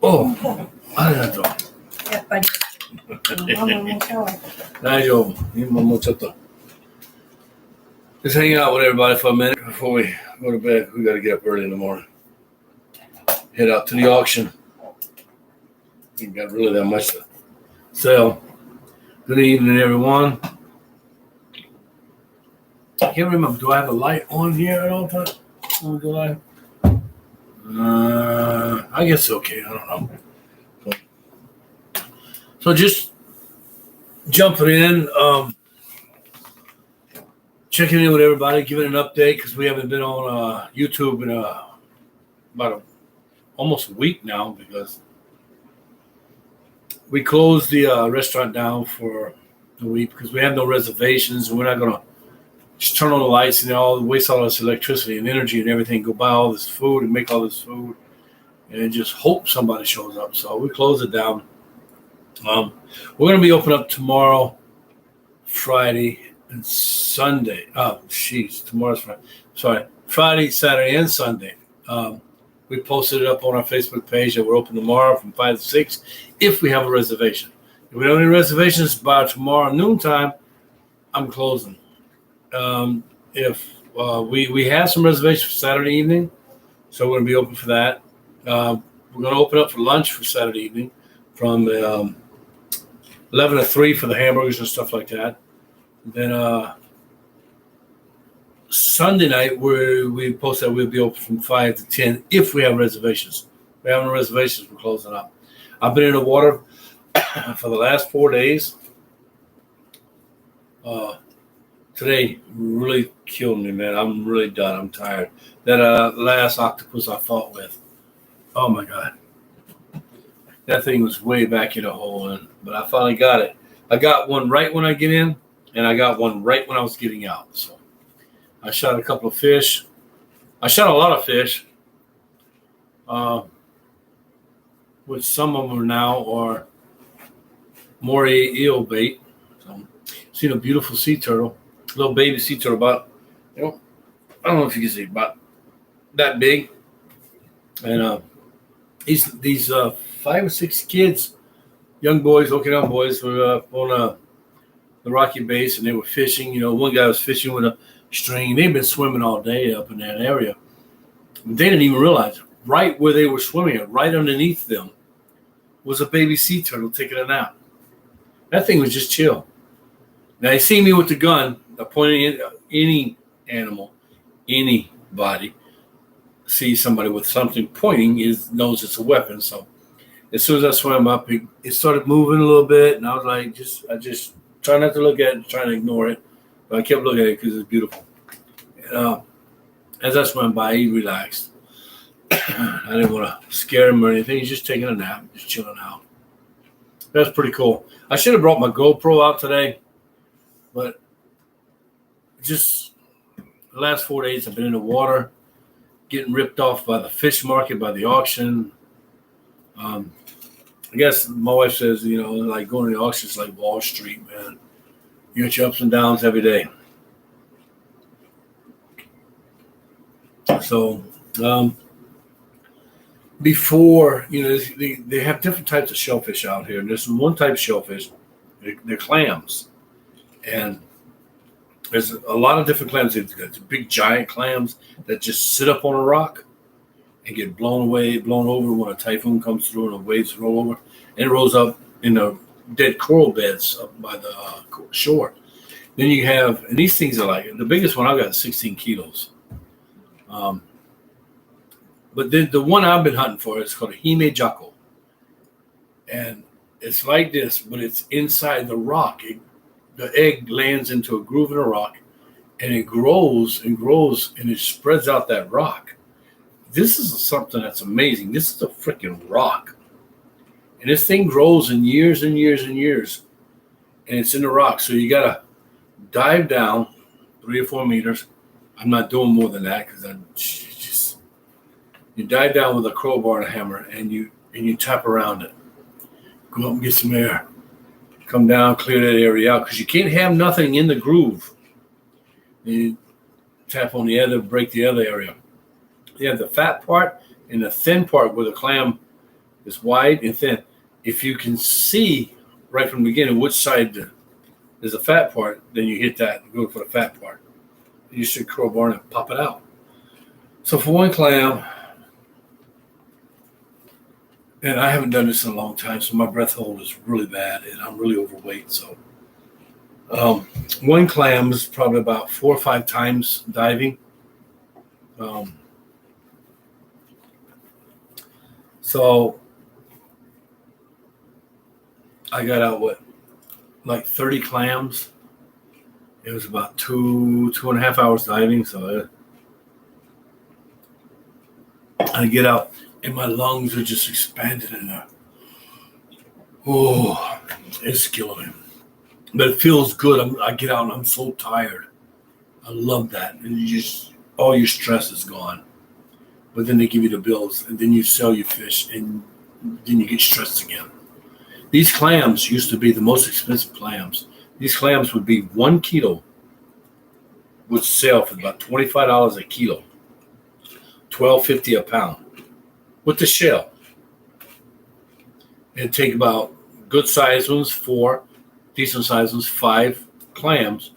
おありがとう。やっぱり。ママもそう。大丈夫。今もうちょっと。Just hanging out with everybody for a minute before we go to bed. We got to get up early in the morning. Head out to the auction. Ain't got really that much to sell. Good evening, everyone. I can't remember. Do I have a light on here at all times? I guess it's okay. I don't know. So just jumping in, checking in with everybody, giving an update because we haven't been on YouTube in about almost a week now because we closed the restaurant down for a week because we have no reservations and we're not going to just turn on the lights and waste all this electricity and energy and everything, go buy all this food and make all this food and just hope somebody shows up. So we closed it down. We're going to be open up tomorrow, Friday, and Sunday. Tomorrow's Friday. Sorry, Friday, Saturday, and Sunday. We posted it up on our Facebook page that we're open tomorrow from 5 to 6 if we have a reservation. If we don't have any reservations by tomorrow noontime, I'm closing. If we have some reservations for Saturday evening, so we're going to be open for that. We're going to open up for lunch for Saturday evening from 11 to 3 for the hamburgers and stuff like that. Then Sunday night, we posted that we'll be open from 5 to 10 if we have reservations. If we have no reservations, we're closing up. I've been in the water for the last 4 days. Today really killed me, man. I'm really done. I'm tired. That last octopus I fought with, oh my God. That thing was way back in the hole, but I finally got it. I got one right when I get in, and I got one right when I was getting out. So I shot a couple of fish. I shot a lot of fish, which some of them are now are moray eel bait. So seen a beautiful sea turtle, little baby sea turtle, about I don't know if you can see, about that big, and these 5 or 6 kids, young boys, Okinawa boys, were on the rocky base, and they were fishing. One guy was fishing with a string. They've been swimming all day up in that area. They didn't even realize it. Right where they were swimming, right underneath them, was a baby sea turtle taking a nap. That thing was just chill. Now, they see me with the gun, pointing at any animal, anybody, see somebody with something pointing, knows it's a weapon. So as soon as I swam up, it started moving a little bit, and I was like, I just try not to look at it, trying to ignore it. But I kept looking at it because it's beautiful. And, as I swam by, he relaxed. I didn't want to scare him or anything. He's just taking a nap, just chilling out. That's pretty cool. I should have brought my GoPro out today, but just the last 4 days I've been in the water, getting ripped off by the fish market, by the auction. I guess my wife says, like going to the auction is like Wall Street, man. You get your ups and downs every day. So before, they have different types of shellfish out here. And there's one type of shellfish, they're clams. And there's a lot of different clams. There's big giant clams that just sit up on a rock and get blown over when a typhoon comes through and the waves roll over. And it rolls up in the dead coral beds up by the shore. Then you have, and these things are like, the biggest one I've got is 16 kilos. But then the one I've been hunting for is called a hime jako. And it's like this, but it's inside the rock. The egg lands into a groove in a rock, and it grows and grows, and it spreads out that rock. This is something that's amazing. This is a freaking rock. And this thing grows in years and years and years, and it's in the rock. So you got to dive down 3 or 4 meters. I'm not doing more than that because you dive down with a crowbar and a hammer, and you tap around it. Go up and get some air. Come down, clear that area out because you can't have nothing in the groove. And you tap on the other, break the other area. You have the fat part and the thin part where the clam It's wide and thin. If you can see right from the beginning which side is the fat part, then you hit that and go for the fat part. You should crowbar and pop it out. So for one clam, and I haven't done this in a long time, so my breath hold is really bad, and I'm really overweight. So one clam is probably about 4 or 5 times diving. So I got out like 30 clams. It was about 2.5 hours diving. So I get out and my lungs are just expanded in there. Oh, it's killing me. But it feels good. I get out and I'm so tired. I love that. And all your stress is gone. But then they give you the bills and then you sell your fish and then you get stressed again. These clams used to be the most expensive clams. These clams would be 1 kilo, would sell for about $25 a kilo, $12.50 a pound, with the shell. It'd take about good sized ones, 4, decent sized ones, 5 clams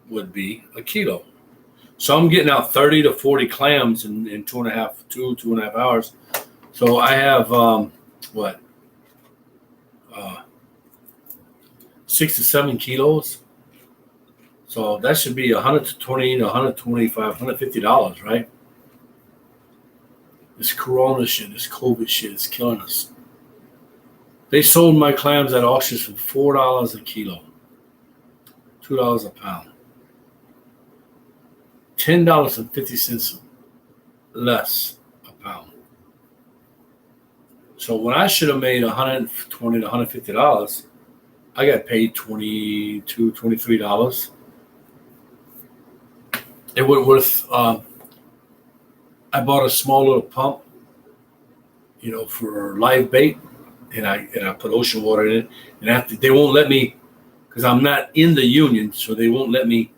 would be a kilo. So I'm getting out 30 to 40 clams in 2.5 hours. So I have 6 to 7 kilos. So that should be $120 to $125, $150, right? This Corona shit, this COVID shit is killing us. They sold my clams at auctions for $4 a kilo, $2 a pound, $10.50 less a pound. So when I should have made $120 to $150, I got paid $22, $23. It went worth. I bought a small little pump, for live bait, and I put ocean water in it. And after they won't let me, because I'm not in the union, so they won't let me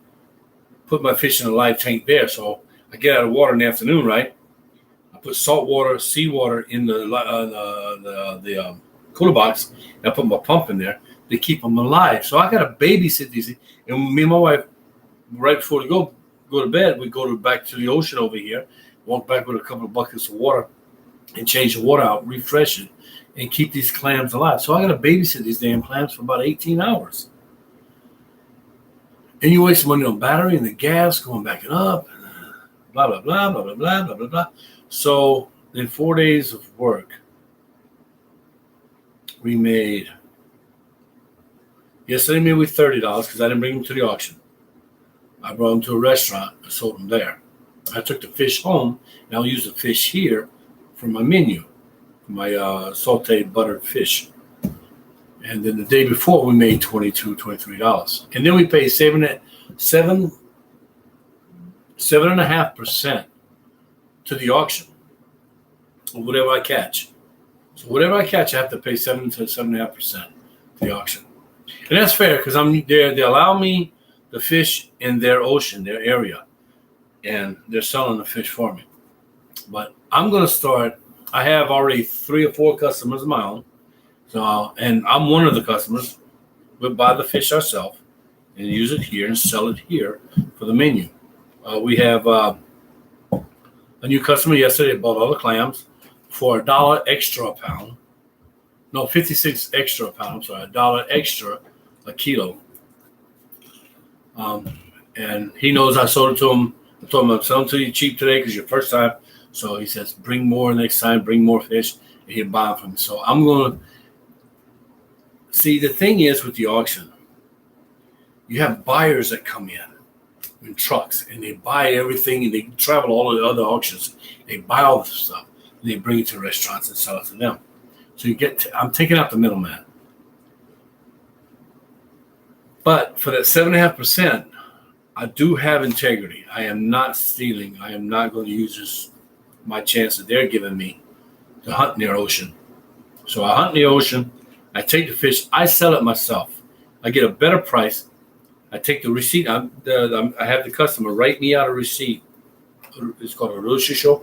put my fish in a live tank there. So I get out of water in the afternoon, right? I put salt water, seawater in the cooler box, and I put my pump in there to keep them alive. So I got to babysit these. And me and my wife, right before we go to bed, we go back to the ocean over here, walk back with a couple of buckets of water and change the water out, refresh it, and keep these clams alive. So I got to babysit these damn clams for about 18 hours. And you waste money on battery and the gas going back and up, blah, blah, blah, blah, blah, blah, blah, blah, blah. So in 4 days of work, yesterday made we $30 because I didn't bring them to the auction. I brought them to a restaurant. I sold them there. I took the fish home, and I'll use the fish here for my menu, my sauteed buttered fish. And then the day before, we made $22, $23. And then we paid 7.5% to the auction of whatever I catch. So whatever I catch, I have to pay 7 to 7.5% to the auction. And that's fair because they allow me the fish in their ocean, their area, and they're selling the fish for me. But I'm going to start. I have already 3 or 4 customers of my own. So, and I'm one of the customers. We'll buy the fish ourselves and use it here and sell it here for the menu. We have a new customer yesterday bought all the clams for $1 extra a pound. No, 56 extra a pound. I'm sorry, $1 extra a kilo. And he knows I sold it to him. I told him I'm selling to you cheap today because your first time. So he says, bring more next time, bring more fish, and he'll buy them from me. So I'm going to see. The thing is with the auction, you have buyers that come in trucks and they buy everything and they travel all the other auctions. They buy all the stuff and they bring it to restaurants and sell it to them. So I'm taking out the middleman. But for that 7.5%, I do have integrity. I am not stealing. I am not going to use my chance that they're giving me to hunt in their ocean. So I hunt in the ocean. I take the fish. I sell it myself. I get a better price. I take the receipt. I have the customer write me out a receipt. It's called a roshisho.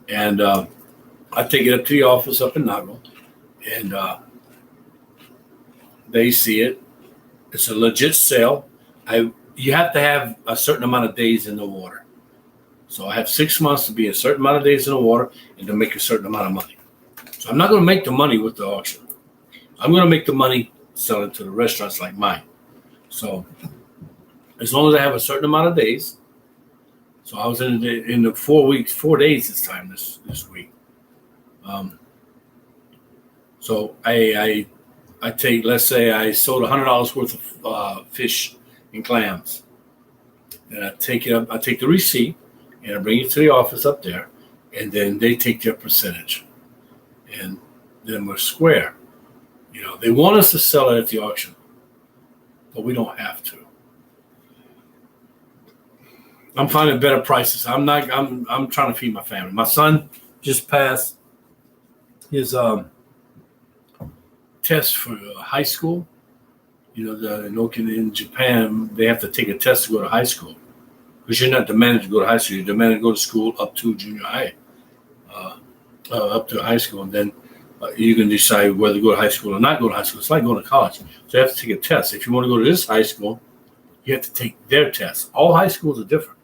And I take it up to the office up in Nago, and they see it. It's a legit sale. You have to have a certain amount of days in the water. So I have 6 months to be a certain amount of days in the water and to make a certain amount of money. So I'm not going to make the money with the auction. I'm going to make the money selling to the restaurants like mine. So as long as I have a certain amount of days. So I was in the 4 days this time this week. So I take, let's say I sold $100 worth of fish and clams. And I take it up, I take the receipt and I bring it to the office up there, and then they take their percentage. And then we're square. They want us to sell it at the auction, but we don't have to. I'm finding better prices. I'm trying to feed my family. My son just passed his test for high school. In Japan, they have to take a test to go to high school, because you're not demanded to go to high school. You're demanded to go to school up to junior high, up to high school, and then you can decide whether to go to high school or not go to high school. It's like going to college. So you have to take a test. If you want to go to this high school, you have to take their test. All high schools are different.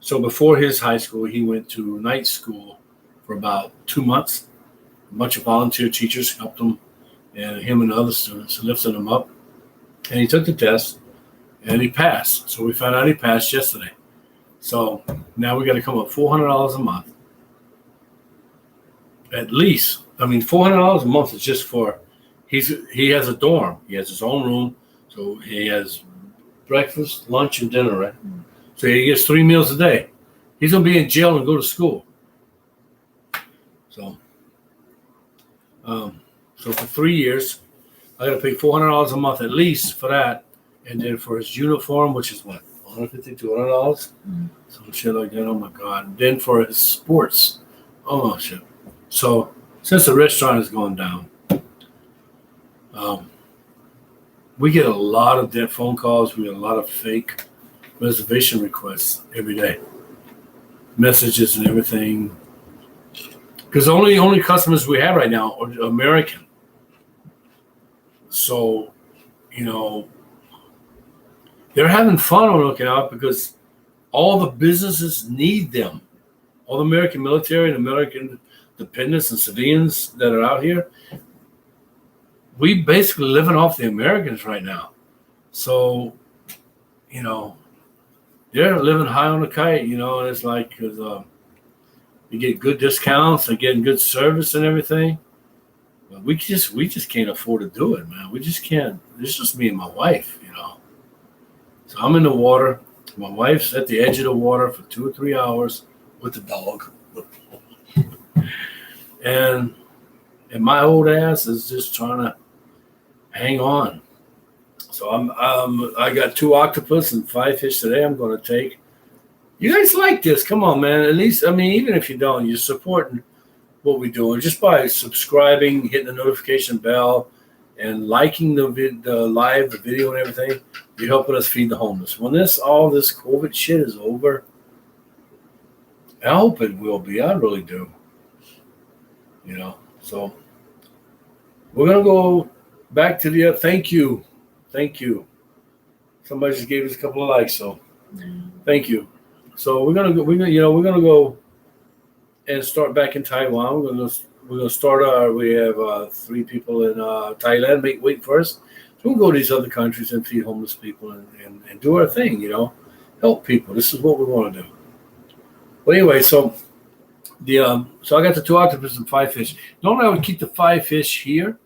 So before his high school, he went to night school for about 2 months. A bunch of volunteer teachers helped him, and him and the other students, lifted him up. And he took the test, and he passed. So we found out he passed yesterday. So now we got to come up $400 a month. At least. $400 a month is just for, he has a dorm. He has his own room. So he has breakfast, lunch, and dinner, right? So he gets 3 meals a day. He's going to be in jail and go to school. So, for 3 years, I got to pay $400 a month at least for that. And then for his uniform, which is what, $150, $200? Some shit like that. Oh my God. Then for his sports. Oh shit. So since the restaurant has gone down, we get a lot of dead phone calls. We get a lot of fake reservation requests every day, messages and everything. Because only customers we have right now are American. So, they're having fun on Okinawa because all the businesses need them. All the American military and American dependents and civilians that are out here, we basically living off the Americans right now. So, they're living high on the kite, and it's like, because you get good discounts and getting good service and everything. But we just can't afford to do it, man. We just can't. It's just me and my wife, So I'm in the water. My wife's at the edge of the water for 2 or 3 hours with the dog. And my old ass is just trying to hang on. So I got 2 octopus and 5 fish today I'm going to take. You guys like this? Come on, man. At least, even if you don't, you're supporting what we're doing just by subscribing, hitting the notification bell, and liking the video and everything. You're helping us feed the homeless. When all this COVID shit is over, I hope it will be. I really do. So we're gonna go back to the thank you. Somebody just gave us a couple of likes, so thank you. So we're gonna go and start back in Taiwan. We're gonna start we have 3 people in Thailand waiting for us. So we'll go to these other countries and feed homeless people and do our thing, help people. This is what we want to do. But anyway, so so I got the 2 octopus and 5 fish. Normally I would keep the 5 fish here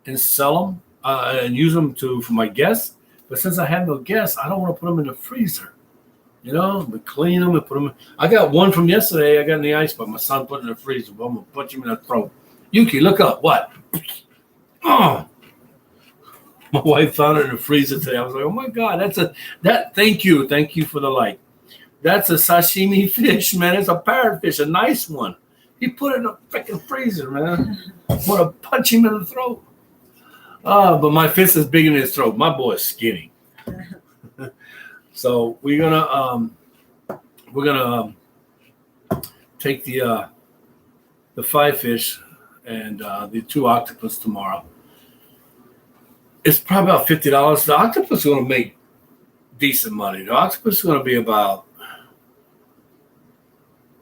and sell them and use them for my guests. But since I have no guests, I don't want to put them in the freezer. We clean them and put them in. I got one from yesterday. I got in the ice, but my son put it in the freezer. But I'm going to punch him in the throat. Yuki, look up. What? Oh. My wife found it in the freezer today. I was like, oh my God, thank you. Thank you for the like. That's a sashimi fish, man. It's a parrotfish, a nice one. He put it in the freaking freezer, man. I want to punch him in the throat. But my fist is bigger than his throat. My boy is skinny. So we're gonna take the the 5 fish and the 2 octopus tomorrow. It's probably about $50. The octopus is going to make decent money. The octopus is going to be about,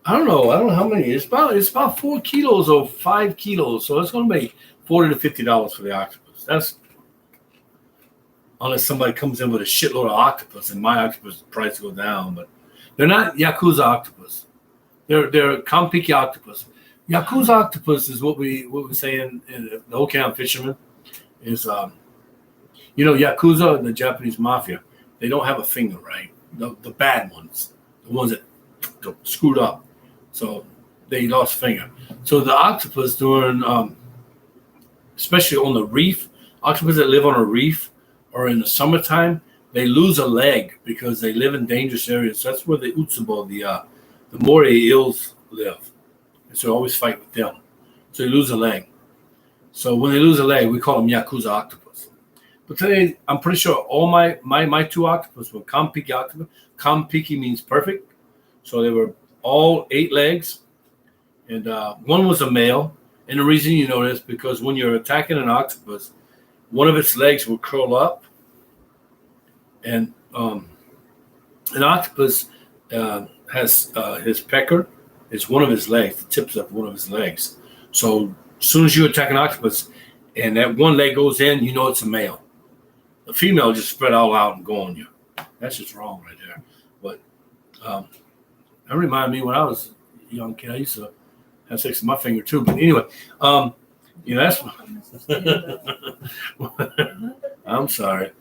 I don't know how many. It's about 4 kilos or 5 kilos. So it's going to make $40 to $50 for the octopus. That's unless somebody comes in with a shitload of octopus, and my octopus price go down. But they're not Yakuza octopus. They're Kampiki octopus. Yakuza octopus is what we say in the Okinawa fishermen is Yakuza, the Japanese mafia. They don't have a finger, right? The bad ones, the ones that screwed up. So they lost a finger. So the octopus during, especially on the reef, octopus that live on a reef or in the summertime, they lose a leg because they live in dangerous areas. That's where the Utsubo, the moray eels live. And so always fight with them. So they lose a leg. So when they lose a leg, we call them Yakuza octopus. But today, I'm pretty sure all my 2 octopus were Kampiki octopus. Kampiki means perfect. So they were all 8 legs. And one was a male. And the reason you know this, because when you're attacking an octopus, one of its legs will curl up. And an octopus has his pecker is one of his legs, the tips of one of his legs. So as soon as you attack an octopus and that one leg goes in, you know it's a male. The female just spread all out and go on you. That's just wrong right there. But that reminded me when I was a young kid, I used to have sex with my finger too. But anyway, that's I'm sorry.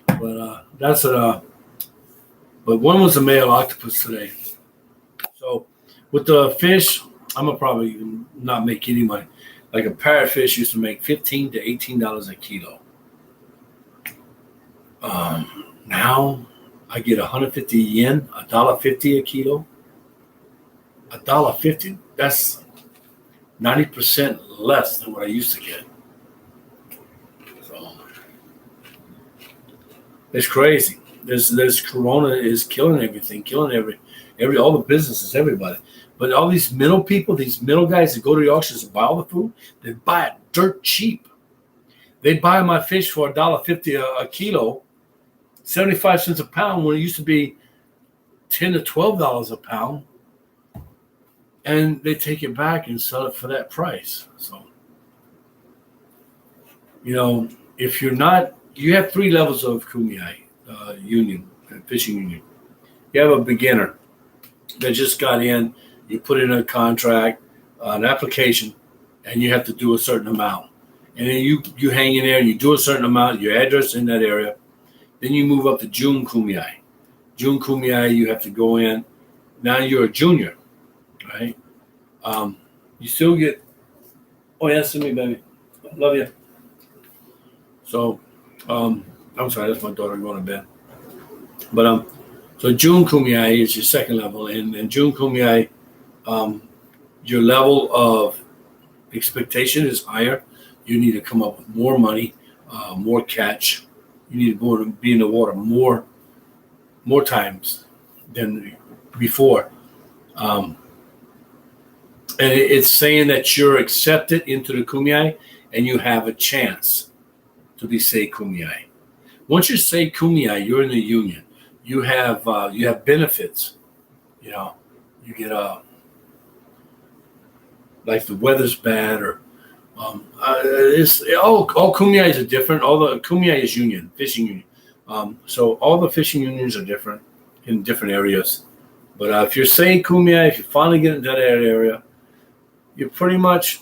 But that's but one was a male octopus today. So with the fish, I'm gonna probably not make any money. Like a parrotfish used to make $15 to $18 a kilo. Now I get 150 yen, $1.50 a kilo. $1.50. That's 90% less than what I used to get. So it's crazy. This Corona is killing everything, killing every all the businesses, everybody. But all these middle people, these middle guys that go to the auctions and buy all the food, they buy it dirt cheap. They buy my fish for $1.50 a kilo, 75 cents a pound, when it used to be $10 to $12 a pound. And they take it back and sell it for that price. So, if you're not, you have 3 levels of kumiai union, fishing union. You have a beginner that just got in. You put in a contract, an application, and you have to do a certain amount. And then you hang in there and you do a certain amount, your address in that area. Then you move up to June kumiai. June kumiai, you have to go in. Now you're a junior, right? You still get, oh, yeah, send me, baby. Love you. So, I'm sorry, that's my daughter going to bed. But, so June kumiai is your second level. And June kumiai, your level of expectation is higher. You need to come up with more money, more catch. You need to be in the water more times than before. And it's saying that you're accepted into the kumiai and you have a chance to be sei kumiai. Once you sei kumiai, you're in the union. You have benefits. You get like the weather's bad, or it's all kumiais are different. All the kumiai is union, fishing union. So all the fishing unions are different in different areas. But if you're saying kumiai, if you finally get into that area, you're pretty much,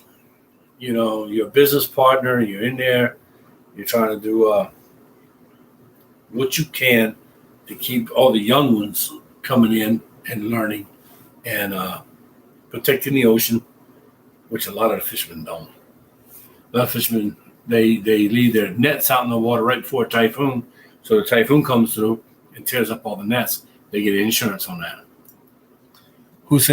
you're a business partner. You're in there. You're trying to do what you can to keep all the young ones coming in and learning and protecting the ocean, which a lot of the fishermen don't. A lot of fishermen, they leave their nets out in the water right before a typhoon. So the typhoon comes through and tears up all the nets. They get insurance on that. Who's saying?